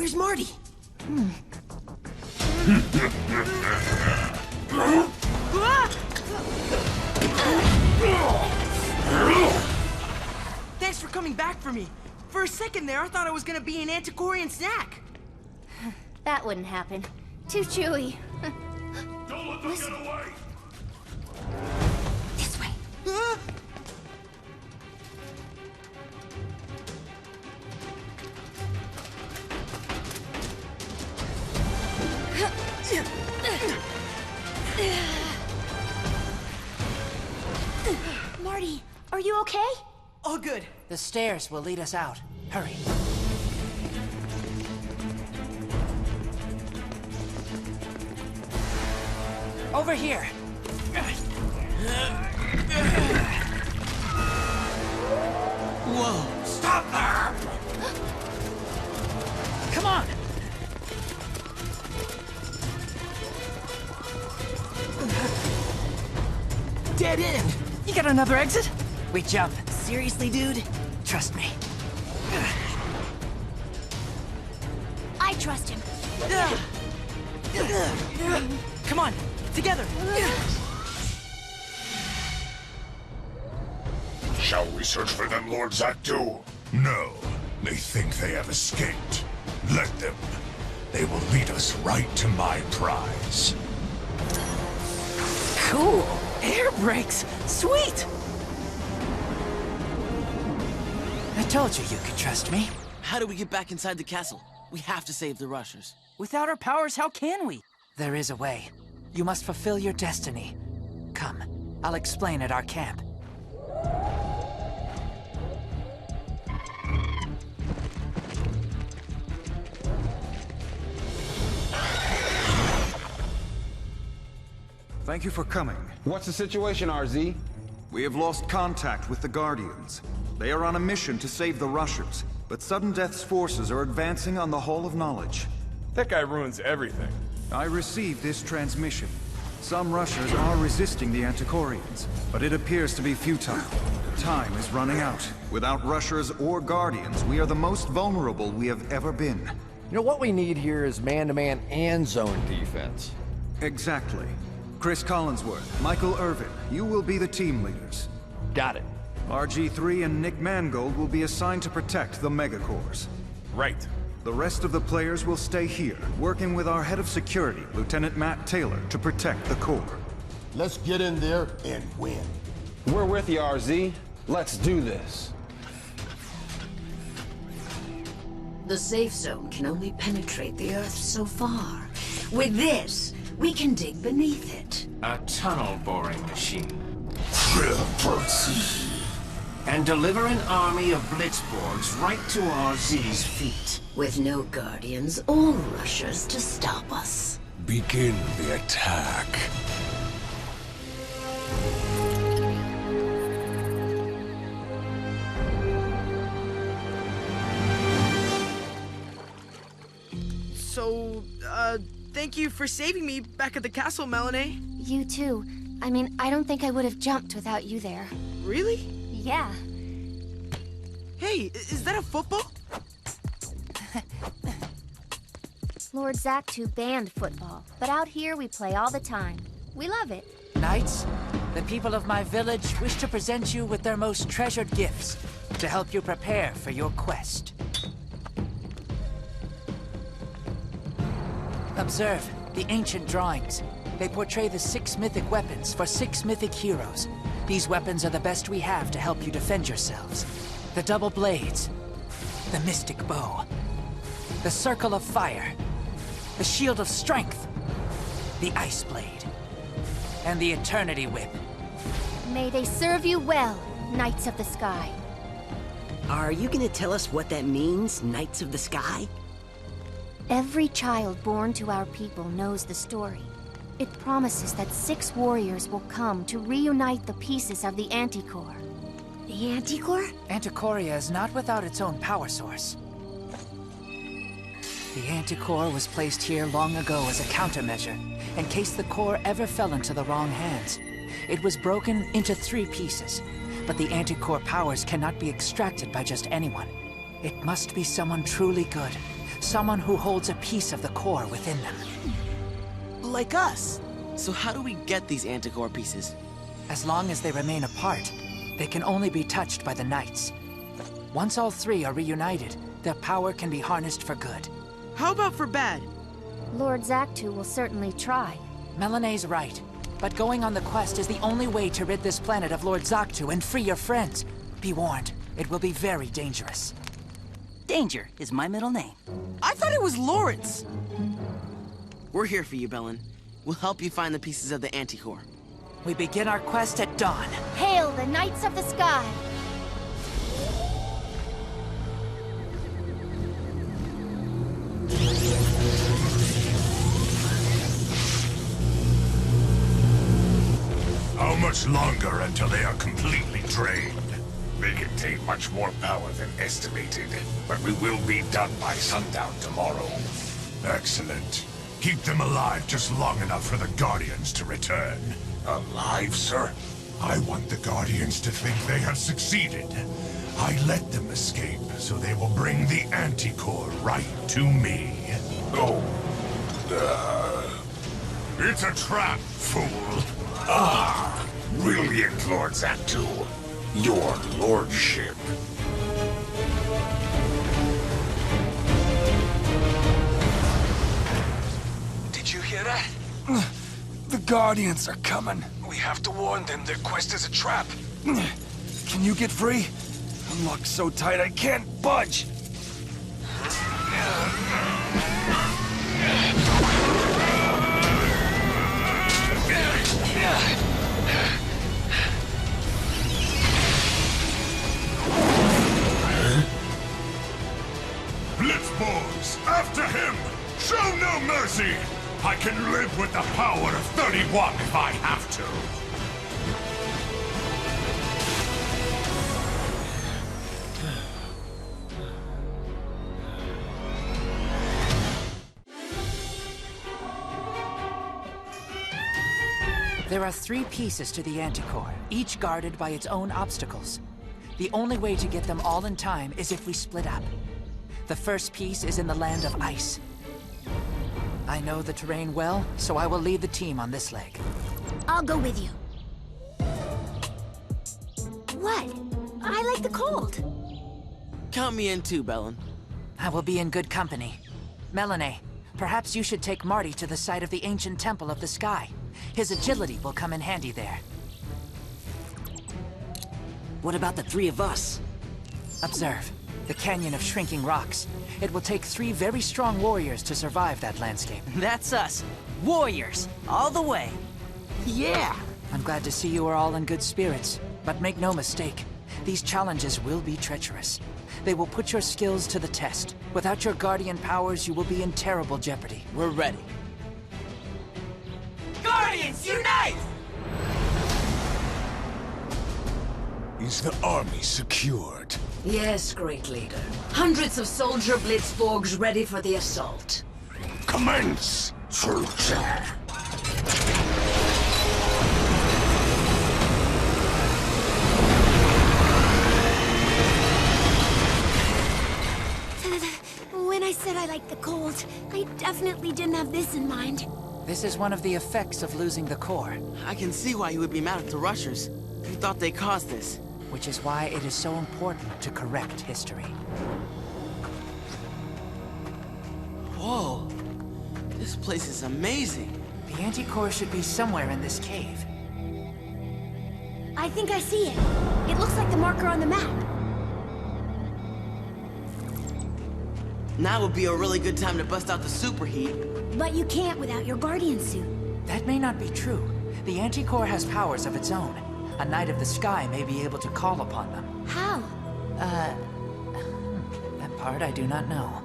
Where's Marty? Thanks for coming back for me. For a second there, I thought I was gonna be an antiquarian snack. That wouldn't happen. Too chewy. Don't let them get away! This way. Marty, are you okay? All good. The stairs will lead us out. Hurry. Over here. Whoa. Stop there! Come on! Dead end. You got another exit? We jump. Seriously, dude? Trust me. I trust him. Come on, together. Shall we search for them, Lord Zaktu? No. They think they have escaped. Let them. They will lead us right to my prize. Cool. Air brakes. Sweet. I told you you could trust me. How do we get back inside the castle? We have to save the rushers. Without our powers, how can we? There is a way. You must fulfill your destiny. Come, I'll explain at our camp. Thank you for coming. What's the situation, RZ? We have lost contact with the Guardians. They are on a mission to save the Rushers, but Sudden Death's forces are advancing on the Hall of Knowledge. That guy ruins everything. I received this transmission. Some Rushers are resisting the Antiquarians, but it appears to be futile. Time is running out. Without Rushers or Guardians, we are the most vulnerable we have ever been. You know, what we need here is man-to-man and zone defense. Exactly. Chris Collinsworth, Michael Irvin, you will be the team leaders. Got it. RG3 and Nick Mangold will be assigned to protect the Megacores. Right. The rest of the players will stay here, working with our head of security, Lieutenant Matt Taylor, to protect the core. Let's get in there and win. We're with you, RZ. Let's do this. The safe zone can only penetrate the Earth so far. With this, we can dig beneath it. A tunnel boring machine. And deliver an army of blitzboards right to RZ's feet. With no Guardians or Rushers to stop us. Begin the attack. So, thank you for saving me back at the castle, Melanie. You too. I mean, I don't think I would have jumped without you there. Really? Yeah. Hey, is that a football? Lord Zaktu banned football, but out here we play all the time. We love it. Knights, the people of my village wish to present you with their most treasured gifts to help you prepare for your quest. Observe the ancient drawings. They portray the 6 mythic weapons for 6 mythic heroes. These weapons are the best we have to help you defend yourselves. The double blades, the mystic bow, the circle of fire, the shield of strength, the ice blade, and the eternity whip. May they serve you well, Knights of the Sky. Are you gonna tell us what that means, Knights of the Sky? Every child born to our people knows the story. It promises that 6 warriors will come to reunite the pieces of the Anticore. The Anticore? Anticoria is not without its own power source. The Anticore was placed here long ago as a countermeasure, in case the core ever fell into the wrong hands. It was broken into 3 pieces, but the Anticore powers cannot be extracted by just anyone. It must be someone truly good, Someone who holds a piece of the core within them. Like us. So how do we get these anticore pieces? As long as they remain apart, they can only be touched by the Knights. Once all three are reunited, their power can be harnessed for good. How about for bad? Lord Zaktu will certainly try. Melanie's right, but going on the quest is the only way to rid this planet of Lord Zaktu and free your friends. Be warned, it will be very dangerous. Danger is my middle name. I thought it was Lawrence. We're here for you, Bellin. We'll help you find the pieces of the anticore. We begin our quest at dawn. Hail the Knights of the Sky! How much longer until they are completely drained? They contain much more power than estimated, but we will be done by sundown tomorrow. Excellent. Keep them alive just long enough for the Guardians to return. Alive, sir? I want the Guardians to think they have succeeded. I let them escape, so they will bring the Anticore right to me. Oh. It's a trap, fool. Ah, brilliant, Lord Zaktu. Your lordship. Did you hear that? The Guardians are coming. We have to warn them their quest is a trap. Can you get free? I'm locked so tight I can't budge. Blitzballs, after him! Show no mercy! I can live with the power of 31 if I have to. There are 3 pieces to the Anticore, each guarded by its own obstacles. The only way to get them all in time is if we split up. The first piece is in the land of ice. I know the terrain well, so I will lead the team on this leg. I'll go with you. What? I like the cold. Count me in too, Bellin. I will be in good company. Melanie, perhaps you should take Marty to the site of the ancient Temple of the Sky. His agility will come in handy there. What about the 3 of us? Observe. The canyon of shrinking rocks. It will take 3 very strong warriors to survive that landscape. That's us. Warriors. All the way. Yeah! I'm glad to see you are all in good spirits. But make no mistake, these challenges will be treacherous. They will put your skills to the test. Without your guardian powers, you will be in terrible jeopardy. We're ready. Guardians, unite! Is the army secured? Yes, great leader. Hundreds of soldier Blitzborgs ready for the assault. Commence, soldier. When I said I liked the cold, I definitely didn't have this in mind. This is one of the effects of losing the core. I can see why you would be mad at the Rushers. You thought they caused this. Which is why it is so important to correct history. Whoa. This place is amazing. The Anticore should be somewhere in this cave. I think I see it. It looks like the marker on the map. Now would be a really good time to bust out the superheat. But you can't without your guardian suit. That may not be true. The Anticore has powers of its own. A Knight of the Sky may be able to call upon them. How? That part I do not know.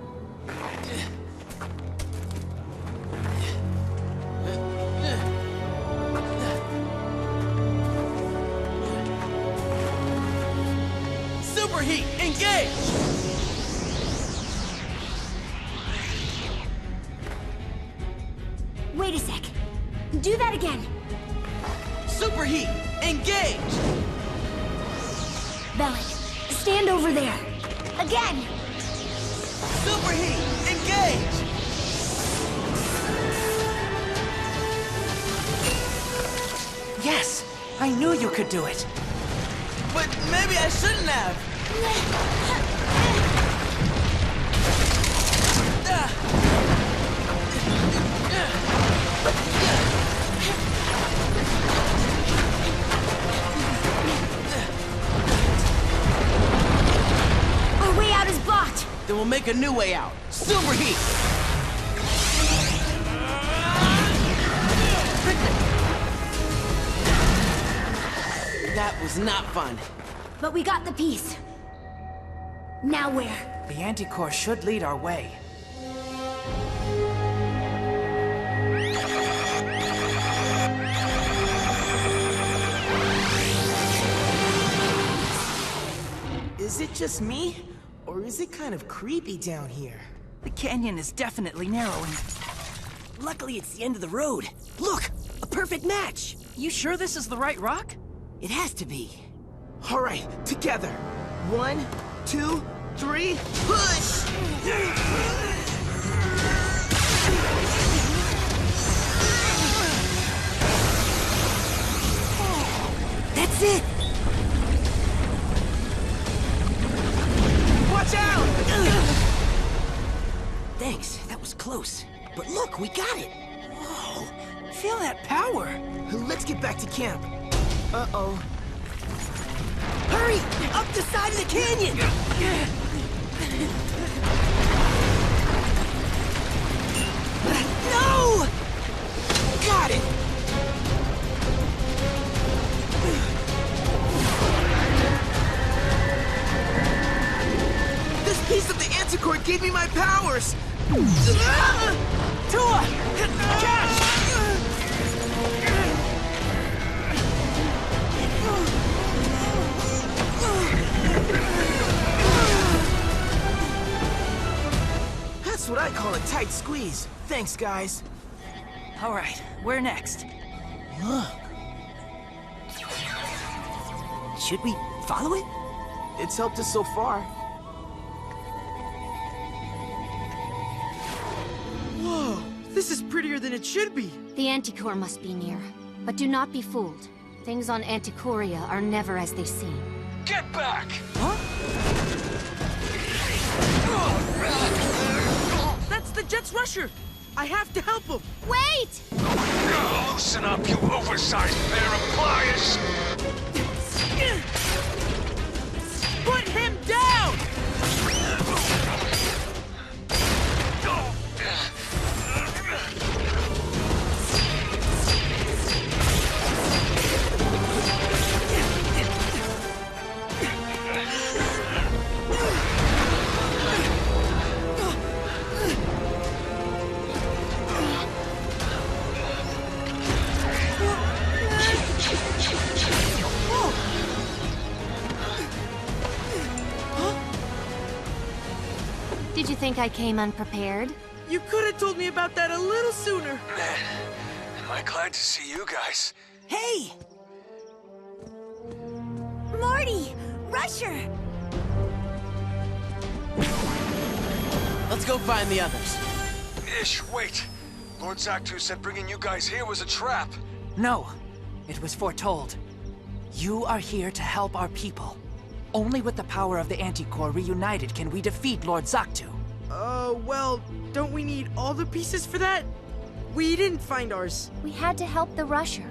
Superheat, engage! Wait a sec. Do that again. Superheat, engage! Bellin, stand over there. Again! Superheat! Engage! Yes! I knew you could do it! But maybe I shouldn't have! Our way out is blocked! Then we'll make a new way out. Superheat! That was not fun. But we got the piece. Now where? The Anticore should lead our way. Is it just me? Or is it kind of creepy down here? The canyon is definitely narrowing. Luckily, it's the end of the road. Look! A perfect match! You sure this is the right rock? It has to be. All right, together. 1, 2, 3, push! That's it! Watch out! Thanks, that was close. But look, we got it! Whoa, feel that power! Let's get back to camp. Uh-oh. Hurry! Up the side of the canyon! No! Got it! This piece of the Anticore gave me my powers! Tua! Catch! That's what I call a tight squeeze. Thanks, guys. All right, where next? Look. Should we follow it? It's helped us so far. Whoa, this is prettier than it should be. The Anticore must be near. But do not be fooled. Things on Anticoria are never as they seem. Get back! That's the Jet's Rusher! I have to help him! Wait! Loosen up, you oversized pair of pliers! Put him down! Did you think I came unprepared? You could have told me about that a little sooner. Am I glad to see you guys? Hey! Morty! Rusher! Let's go find the others. Ish, wait. Lord Zaktu said bringing you guys here was a trap. No, it was foretold. You are here to help our people. Only with the power of the Anticore reunited can we defeat Lord Zaktu. Well, don't we need all the pieces for that? We didn't find ours. We had to help the Rusher.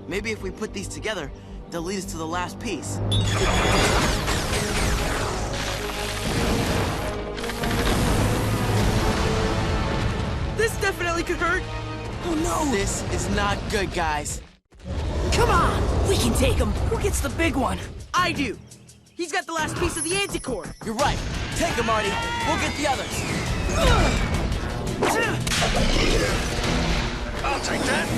Maybe if we put these together, they'll lead us to the last piece. This definitely could hurt. Oh no! This is not good, guys. Come on! We can take him! Who gets the big one? I do. He's got the last piece of the Anticore. You're right. Take him, Marty. We'll get the others. I'll take that.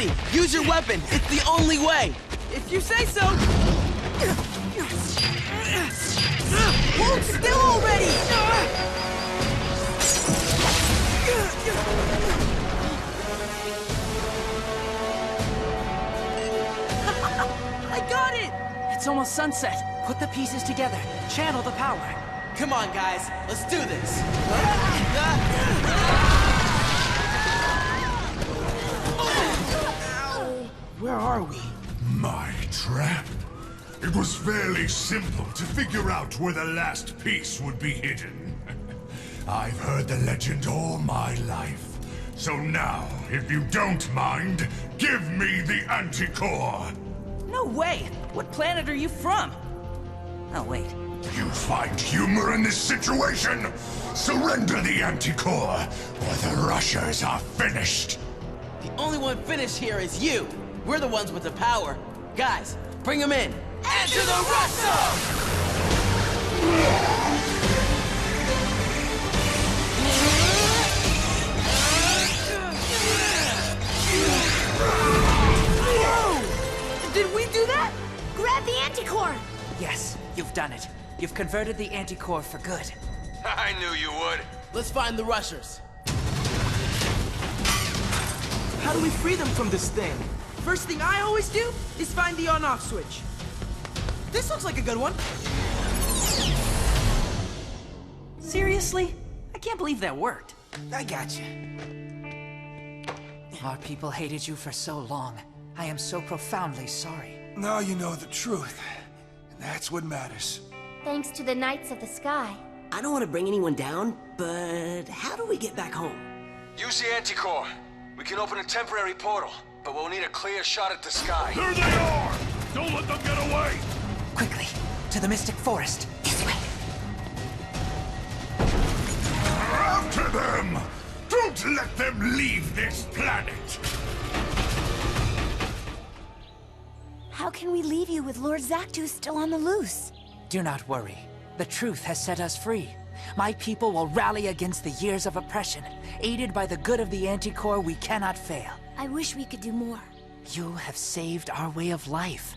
Buddy, use your weapon. It's the only way. If you say so. Hold still already! I got it! It's almost sunset. Put the pieces together. Channel the power. Come on, guys. Let's do this. Where are we? My trap. It was fairly simple to figure out where the last piece would be hidden. I've heard the legend all my life. So now, if you don't mind, give me the Anticore. No way! What planet are you from? Oh, wait. You find humor in this situation? Surrender the Anticore, or the rushers are finished. The only one finished here is you. We're the ones with the power. Guys, bring him in. Enter the rush zone! Did we do that? Grab the Anticore! Yes, you've done it. You've converted the Anticore for good. I knew you would. Let's find the rushers. How do we free them from this thing? First thing I always do is find the on-off switch. This looks like a good one. Seriously? I can't believe that worked. I gotcha. Our people hated you for so long. I am so profoundly sorry. Now you know the truth. And that's what matters. Thanks to the Knights of the Sky. I don't want to bring anyone down, but how do we get back home? Use the Anticore. We can open a temporary portal, but we'll need a clear shot at the sky. There they are! Don't let them get away! Quickly, to the Mystic Forest. This way. After them! Don't let them leave this planet! How can we leave you with Lord Zactus still on the loose? Do not worry. The truth has set us free. My people will rally against the years of oppression. Aided by the good of the Anticore, we cannot fail. I wish we could do more. You have saved our way of life.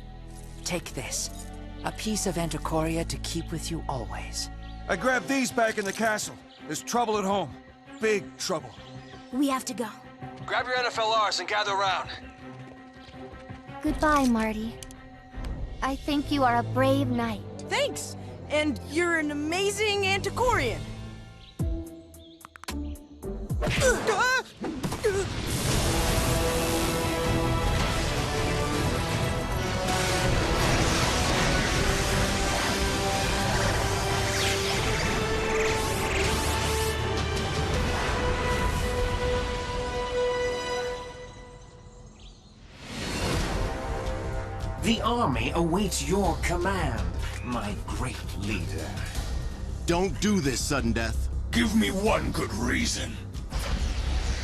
Take this. A piece of Anticoria to keep with you always. I grabbed these back in the castle. There's trouble at home. Big trouble. We have to go. Grab your NFLRs and gather around. Goodbye, Marty. I think you are a brave knight. Thanks! And you're an amazing Anticorian. The army awaits your command, my great leader. Don't do this, sudden death. Give me one good reason.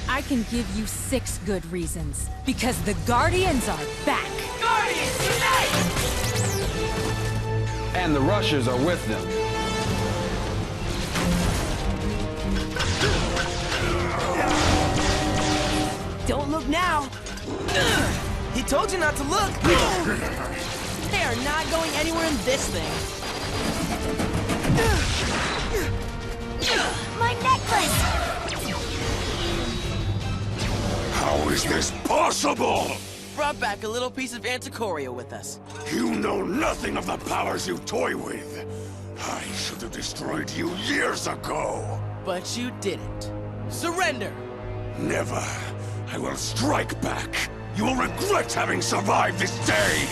I can give you 6 good reasons. Because the Guardians are back! Guardians, unite! And the rushers are with them. Don't look now! He told you not to look! They are not going anywhere in this thing. My necklace! How is this possible? Brought back a little piece of Anticoria with us. You know nothing of the powers you toy with. I should have destroyed you years ago. But you didn't. Surrender! Never. I will strike back. You will regret having survived this day!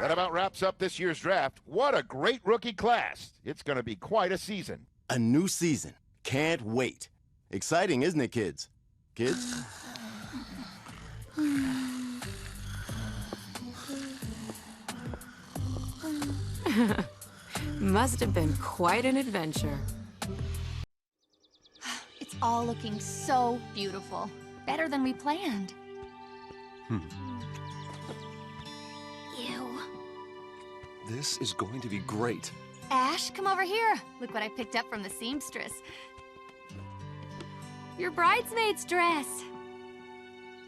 That about wraps up this year's draft. What a great rookie class. It's going to be quite a season. A new season. Can't wait. Exciting, isn't it, kids? Kids? Must have been quite an adventure. It's all looking so beautiful. Better than we planned. Ew. This is going to be great. Ash, come over here. Look what I picked up from the seamstress. Your bridesmaid's dress.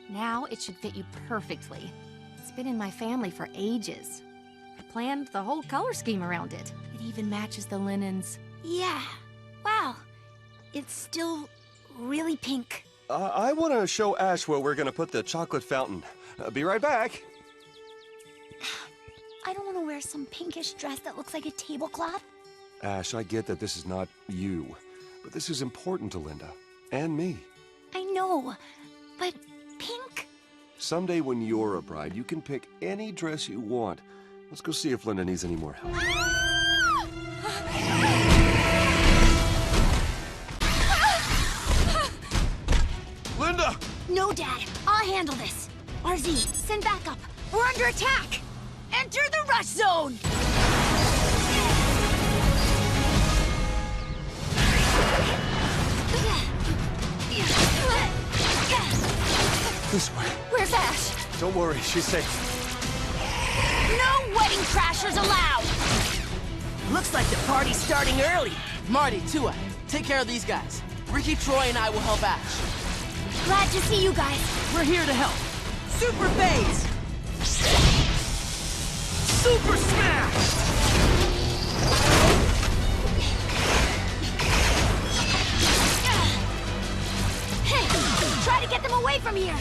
Now it should fit you perfectly. It's been in my family for ages. I planned the whole color scheme around it. It even matches the linens. Yeah. Wow. It's still really pink. I want to show Ash where we're gonna put the chocolate fountain. Be right back. I don't want to wear some pinkish dress that looks like a tablecloth. Ash, I get that this is not you, but this is important to Linda and me. I know, but pink? Someday when you're a bride, you can pick any dress you want. Let's go see if Linda needs any more help. Linda! No, Dad. I'll handle this. RZ, send backup. We're under attack. Enter the rush zone! This way. Where's Ash? Don't worry, she's safe. No wedding crashers allowed! Looks like the party's starting early. Marty, Tua, take care of these guys. Ricky, Troy, and I will help Ash. Glad to see you guys. We're here to help. Super Phase! Super Smash! Hey, try to get them away from here.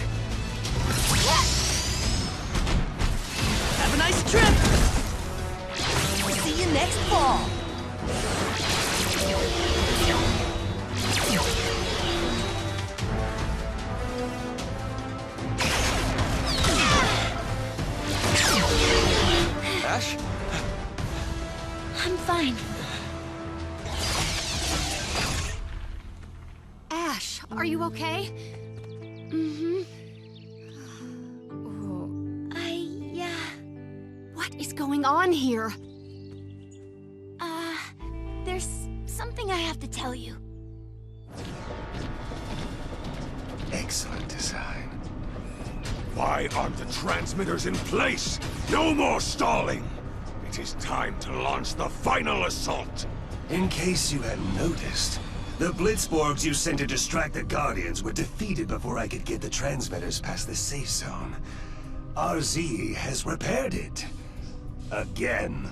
Have a nice trip! See you next fall! Ash? I'm fine. Ash, are you okay? Mm-hmm. What is going on here? There's something I have to tell you. Excellent design. Why aren't the transmitters in place? No more stalling! It is time to launch the final assault! In case you hadn't noticed, the Blitzborgs you sent to distract the Guardians were defeated before I could get the transmitters past the safe zone. RZ has repaired it. Again.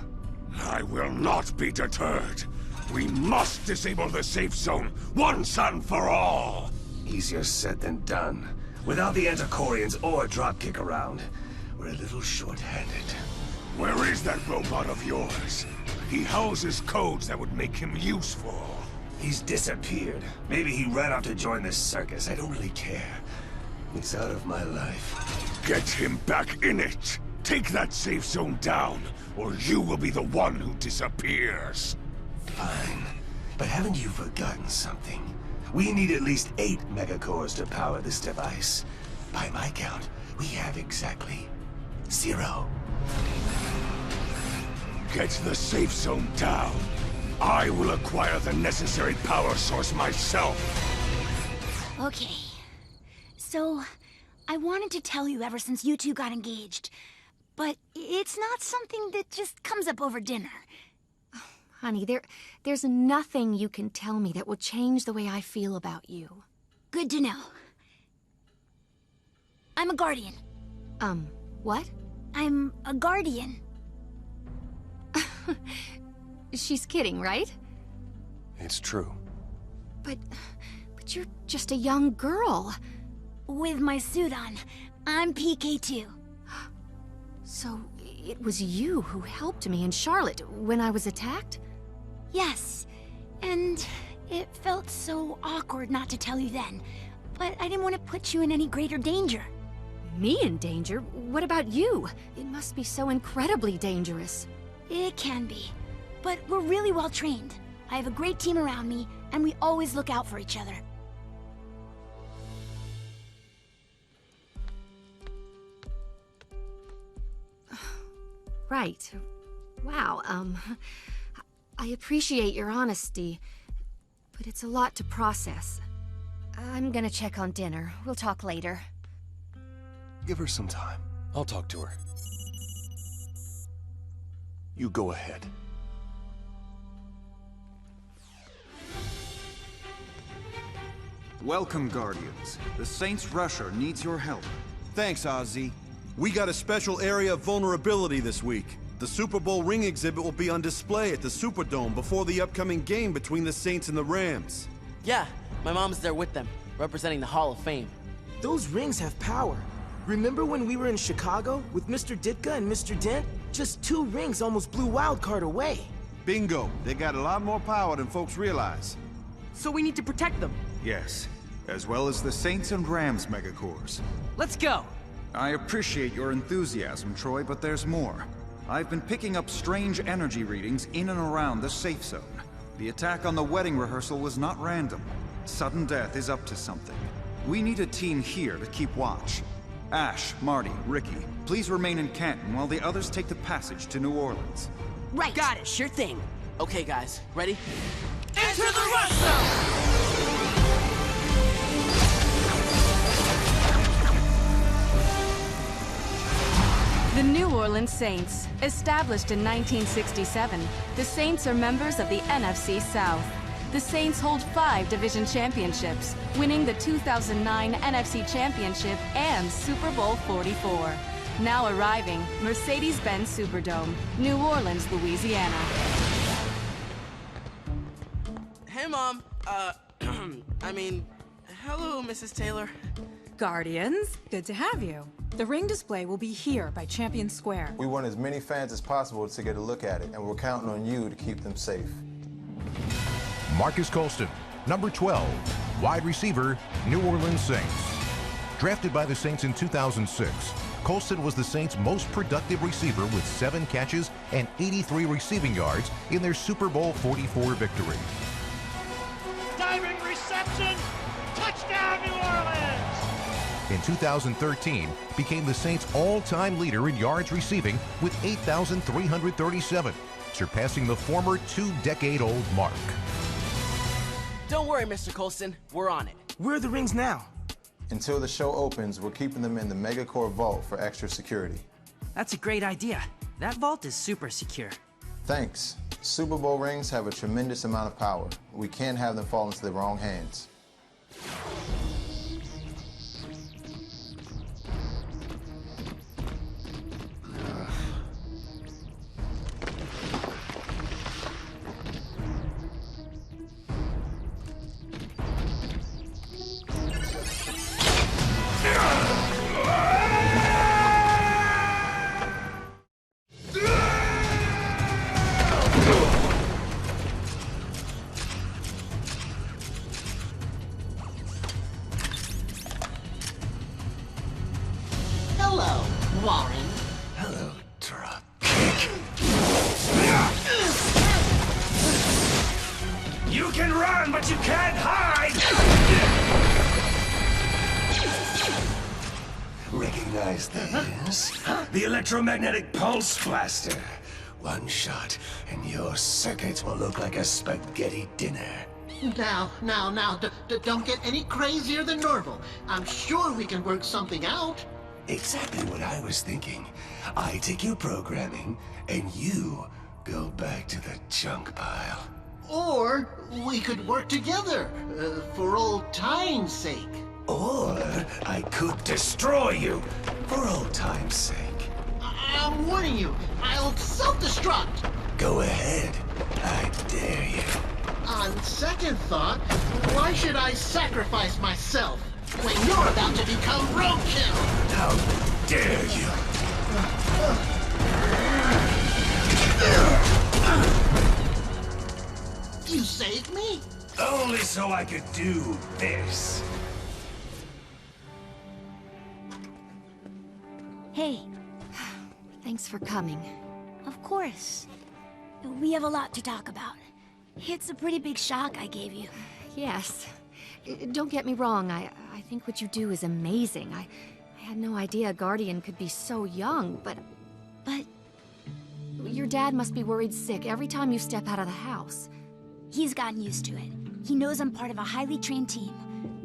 I will not be deterred. We must disable the safe zone once and for all! Easier said than done. Without the Antiquarians or Dropkick around, we're a little short-handed. Where is that robot of yours? He houses codes that would make him useful. He's disappeared. Maybe he ran off to join the circus. I don't really care. He's out of my life. Get him back in it! Take that safe zone down, or you will be the one who disappears. Fine. But haven't you forgotten something? We need at least 8 megacores to power this device. By my count, we have exactly 0. Get the safe zone down. I will acquire the necessary power source myself. Okay. So, I wanted to tell you ever since you two got engaged. But it's not something that just comes up over dinner. Honey, there's nothing you can tell me that will change the way I feel about you. Good to know. I'm a guardian. What? I'm a guardian. She's kidding, right? It's true. But you're just a young girl. With my suit on, I'm PK2. So, it was you who helped me in Charlotte when I was attacked? Yes, and it felt so awkward not to tell you then, but I didn't want to put you in any greater danger. Me in danger? What about you? It must be so incredibly dangerous. It can be, but we're really well trained. I have a great team around me, and we always look out for each other. Right. Wow, I appreciate your honesty, but it's a lot to process. I'm gonna check on dinner. We'll talk later. Give her some time. I'll talk to her. You go ahead. Welcome, Guardians. The Saints Rusher needs your help. Thanks, Ozzy. We got a special area of vulnerability this week. The Super Bowl ring exhibit will be on display at the Superdome before the upcoming game between the Saints and the Rams. Yeah, my mom's there with them, representing the Hall of Fame. Those rings have power. Remember when we were in Chicago with Mr. Ditka and Mr. Dent? Just 2 rings almost blew Wildcard away. Bingo. They got a lot more power than folks realize. So we need to protect them. Yes, as well as the Saints and Rams megacores. Let's go! I appreciate your enthusiasm, Troy, but there's more. I've been picking up strange energy readings in and around the safe zone. The attack on the wedding rehearsal was not random. Sudden death is up to something. We need a team here to keep watch. Ash, Marty, Ricky, please remain in Canton while the others take the passage to New Orleans. Right. Got it, sure thing. Okay, guys, ready? Enter the rush zone! The New Orleans Saints, established in 1967, the Saints are members of the NFC South. The Saints hold 5 division championships, winning the 2009 NFC Championship and Super Bowl 44. Now arriving, Mercedes-Benz Superdome, New Orleans, Louisiana. Hey, Mom. Hello, Mrs. Taylor. Guardians, good to have you. The ring display will be here by Champion Square. We want as many fans as possible to get a look at it, and we're counting on you to keep them safe. Marcus Colston, number 12, wide receiver, New Orleans Saints. Drafted by the Saints in 2006, Colston was the Saints' most productive receiver with 7 catches and 83 receiving yards in their Super Bowl 44 victory. Diving reception, touchdown New Orleans! In 2013, became the Saints' all-time leader in yards receiving with 8,337, surpassing the former 2-decade-old mark. Don't worry, Mr. Colston. We're on it. Where are the rings now? Until the show opens, we're keeping them in the Megacore vault for extra security. That's a great idea. That vault is super secure. Thanks. Super Bowl rings have a tremendous amount of power. We can't have them fall into the wrong hands. Hello, Warren. Hello, Drop. You can run, but you can't hide! Recognize this? The electromagnetic pulse blaster. One shot, and your circuits will look like a spaghetti dinner. Now, don't get any crazier than normal. I'm sure we can work something out. Exactly what I was thinking. I take your programming, and you go back to the junk pile. Or we could work together, for old time's sake. Or I could destroy you, for old time's sake. I'm warning you, I'll self-destruct. Go ahead. I dare you. On second thought, why should I sacrifice myself when you're about to become roadkill? How dare you! You saved me? Only so I could do this. Hey. Thanks for coming. Of course. We have a lot to talk about. It's a pretty big shock I gave you. Yes. Don't get me wrong, I think what you do is amazing. I had no idea a Guardian could be so young, but... Your dad must be worried sick every time you step out of the house. He's gotten used to it. He knows I'm part of a highly trained team.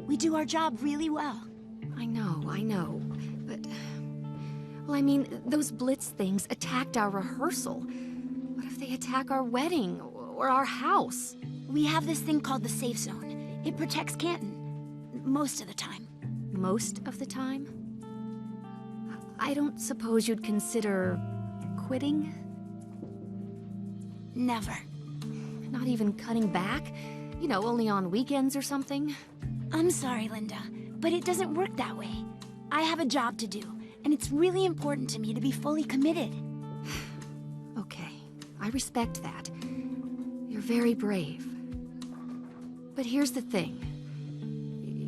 We do our job really well. I know, but... Well, I mean, those Blitz things attacked our rehearsal. What if they attack our wedding, or our house? We have this thing called the safe zone. It protects Canton. most of the time. Most of the time? I don't suppose you'd consider quitting? Never. Not even cutting back? You know, only on weekends or something? I'm sorry, Linda, but it doesn't work that way. I have a job to do, and it's really important to me to be fully committed. Okay, I respect that. You're very brave. But here's the thing.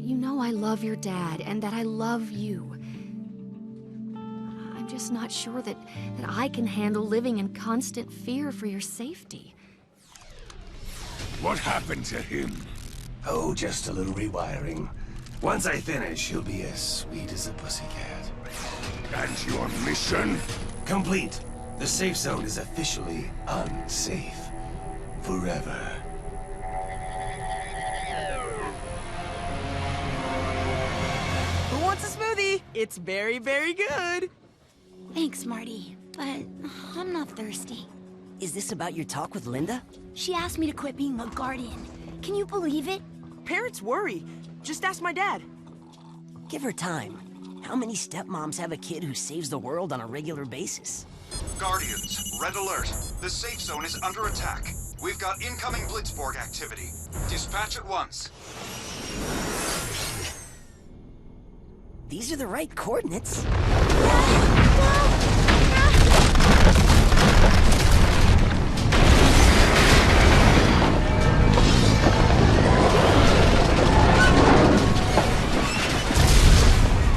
You know I love your dad, and that I love you. I'm just not sure that I can handle living in constant fear for your safety. What happened to him? Oh, just a little rewiring. Once I finish, he'll be as sweet as a pussycat. And your mission? Complete. The safe zone is officially unsafe. Forever. Who wants a smoothie? It's very, very good. Thanks, Marty, but I'm not thirsty. Is this about your talk with Linda? She asked me to quit being a guardian. Can you believe it? Parents worry. Just ask my dad. Give her time. How many stepmoms have a kid who saves the world on a regular basis? Guardians, red alert. The safe zone is under attack. We've got incoming Blitzborg activity. Dispatch at once. These are the right coordinates.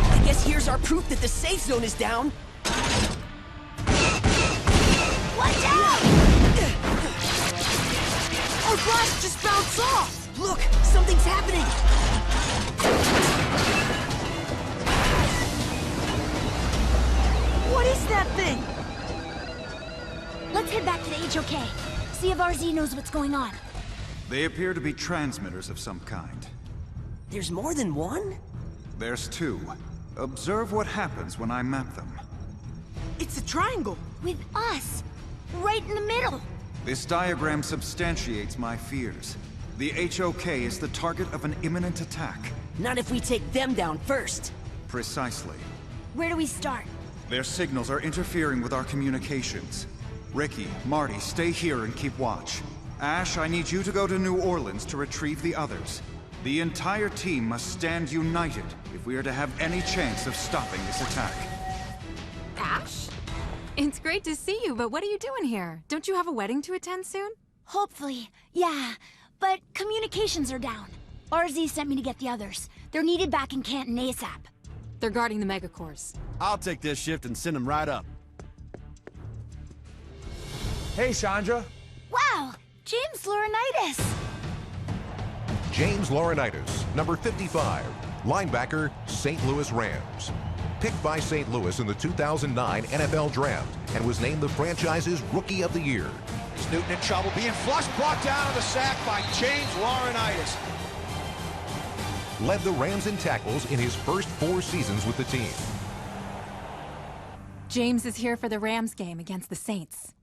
I guess here's our proof that the safe zone is down. Watch out! Our blast just bounced off! Look, something's happening! What is that thing? Let's head back to the HOK. See if RZ knows what's going on. They appear to be transmitters of some kind. There's more than one? There's two. Observe what happens when I map them. It's a triangle. With us. Right in the middle. This diagram substantiates my fears. The HOK is the target of an imminent attack. Not if we take them down first. Precisely. Where do we start? Their signals are interfering with our communications. Ricky, Marty, stay here and keep watch. Ash, I need you to go to New Orleans to retrieve the others. The entire team must stand united if we are to have any chance of stopping this attack. Ash? It's great to see you, but what are you doing here? Don't you have a wedding to attend soon? Hopefully, yeah. But communications are down. RZ sent me to get the others. They're needed back in Canton ASAP. They're guarding the megacores. I'll take this shift and send them right up. Hey, Chandra. Wow! James Laurinaitis! James Laurinaitis, number 55, linebacker, St. Louis Rams. Picked by St. Louis in the 2009 NFL Draft and was named the franchise's Rookie of the Year. Is Newton in trouble? Being flushed, brought down on the sack by James Laurinaitis. Led the Rams in tackles in his first 4 seasons with the team. James is here for the Rams game against the Saints.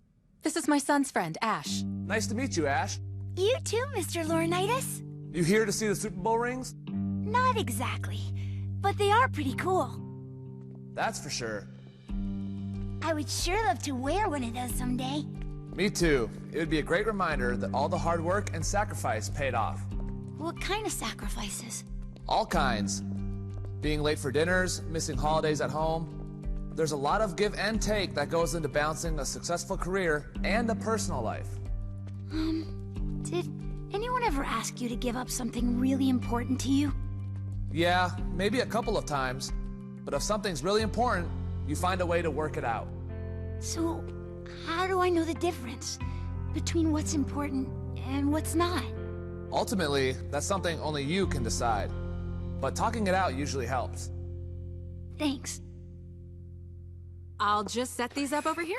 This is my son's friend, Ash. Nice to meet you, Ash. You too, Mr. Laurinaitis. You here to see the Super Bowl rings? Not exactly, but they are pretty cool. That's for sure. I would sure love to wear one of those someday. Me too. It would be a great reminder that all the hard work and sacrifice paid off. What kind of sacrifices? All kinds. Being late for dinners, missing holidays at home. There's a lot of give and take that goes into balancing a successful career and a personal life. Did anyone ever ask you to give up something really important to you? Yeah, maybe a couple of times. But if something's really important, you find a way to work it out. So, how do I know the difference between what's important and what's not? Ultimately, that's something only you can decide. But talking it out usually helps. Thanks. I'll just set these up over here.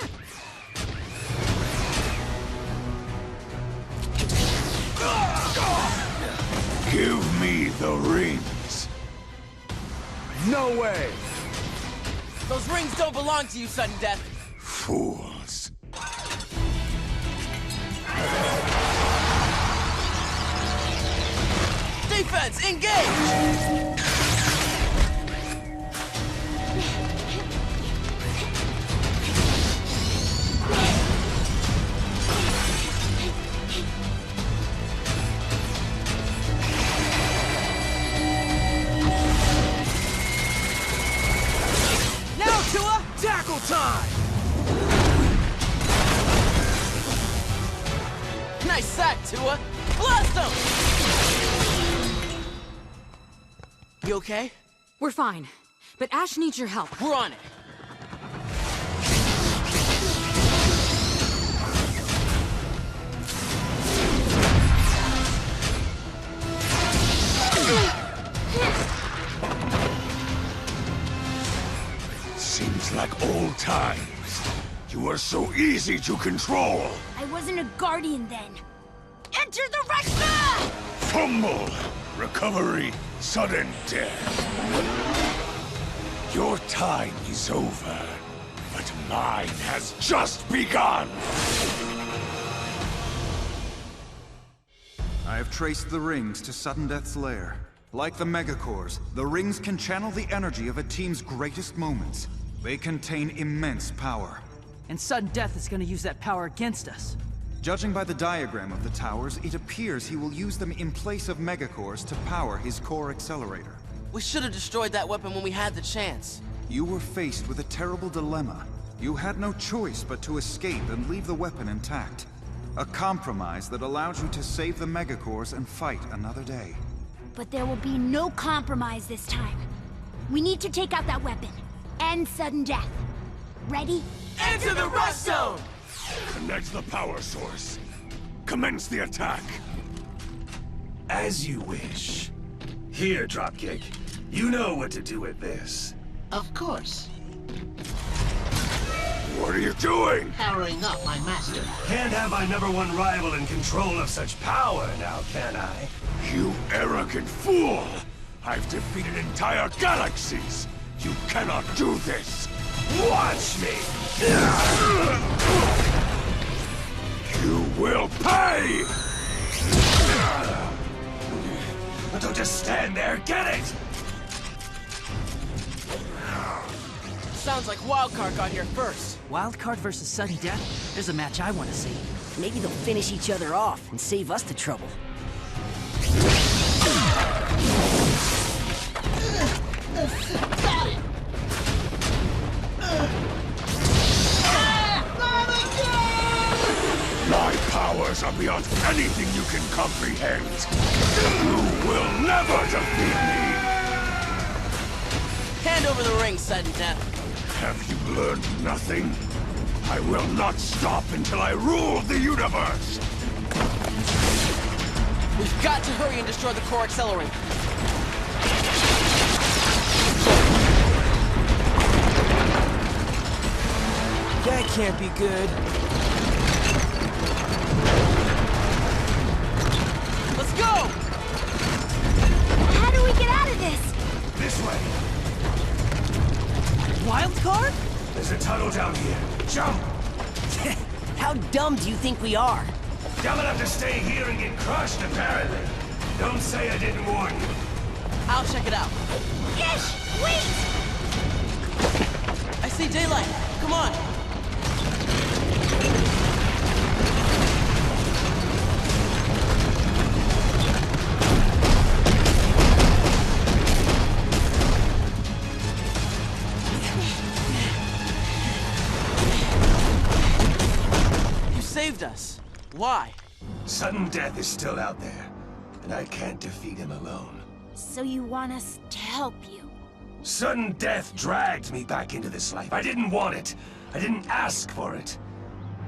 Give me the rings. No way! Those rings don't belong to you, Sudden Death. Fools. Defense, engage! Nice sack, Tua! Blast him! You okay? We're fine, but Ash needs your help. We're on it. Seems like old times. You were so easy to control. I wasn't a guardian then. Enter the Rexha! Fumble, recovery, sudden death. Your time is over, but mine has just begun. I have traced the rings to Sudden Death's lair. Like the Megacores, the rings can channel the energy of a team's greatest moments. They contain immense power. And Sudden Death is gonna use that power against us. Judging by the diagram of the towers, it appears he will use them in place of Megacores to power his core accelerator. We should have destroyed that weapon when we had the chance. You were faced with a terrible dilemma. You had no choice but to escape and leave the weapon intact. A compromise that allowed you to save the Megacores and fight another day. But there will be no compromise this time. We need to take out that weapon. End Sudden Death. Ready? Enter the rush zone! Connect the power source. Commence the attack. As you wish. Here, Dropkick. You know what to do with this. Of course. What are you doing? Powering up my master. Can't have my #1 rival in control of such power now, can I? You arrogant fool! I've defeated entire galaxies! You cannot do this! Watch me! You will pay! Don't just stand there, get it! Sounds like Wildcard got here first. Wildcard versus Sudden Death? There's a match I want to see. Maybe they'll finish each other off and save us the trouble. Got it! My powers are beyond anything you can comprehend. You will never defeat me! Hand over the ring, Sudden Death. Have you learned nothing? I will not stop until I rule the universe! We've got to hurry and destroy the core accelerator. That can't be good. Let's go! How do we get out of this? This way. Wildcard? There's a tunnel down here. Jump! How dumb do you think we are? Dumb enough to stay here and get crushed, apparently. Don't say I didn't warn you. I'll check it out. Ish! Wait! I see daylight. Come on. You saved us. Why? Sudden Death is still out there, and I can't defeat him alone. So you want us to help you? Sudden Death dragged me back into this life. I didn't want it. I didn't ask for it.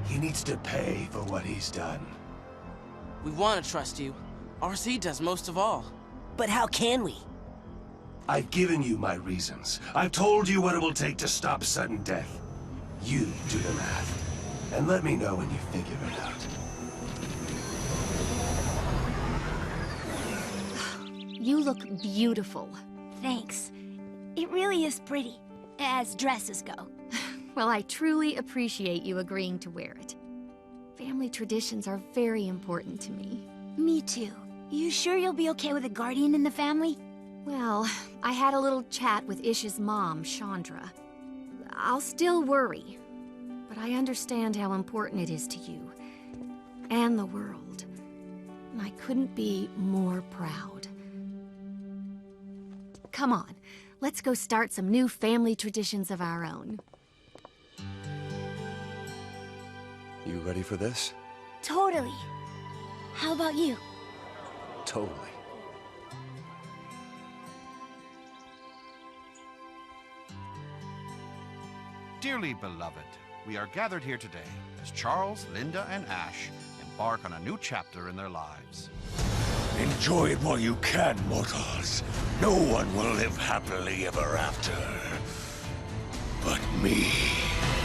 He needs to pay for what he's done. We want to trust you. RC does most of all. But how can we? I've given you my reasons. I've told you what it will take to stop Sudden Death. You do the math. And let me know when you figure it out. You look beautiful. Thanks. It really is pretty, as dresses go. Well, I truly appreciate you agreeing to wear it. Family traditions are very important to me. Me too. You sure you'll be okay with a guardian in the family? Well, I had a little chat with Ish's mom, Chandra. I'll still worry, but I understand how important it is to you and the world. And I couldn't be more proud. Come on, let's go start some new family traditions of our own. You ready for this? Totally. How about you? Totally. Dearly beloved, we are gathered here today as Charles, Linda, and Ash embark on a new chapter in their lives. Enjoy it while you can, mortals. No one will live happily ever after. But me.